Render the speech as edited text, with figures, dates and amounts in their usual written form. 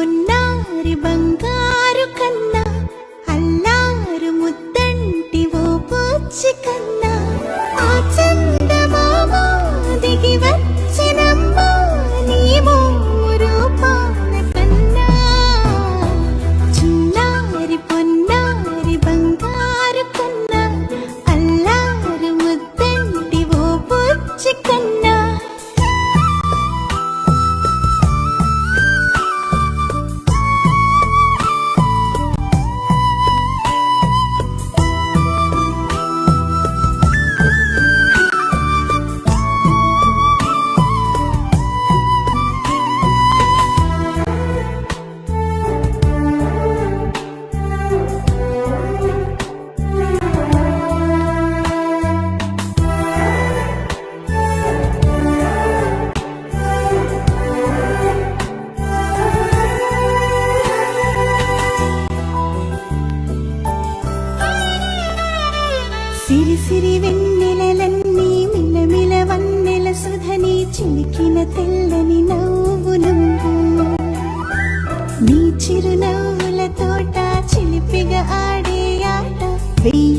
పొన్నారి బంగారు కన్నా అల్లారు ముద్దంటి ఓ పూచి కన్నా ఆ చందమామ దిగి వచ్చినమ్మా నీ మూరు పాల కన్నా చిన్నారి పొన్నారి బంగారు కన్నా అల్లారు ముద్దంటి ఓ పూచి కన్నా సిరి సిరి వెన్నెలలన్నీ మిలమిల వన్నెల సుధని చిలికిన తెల్లని నవ్వు నువ్వు నీ చిరునవ్వుల తోట చిలిపిగా ఆడే ఆట వెయ్యి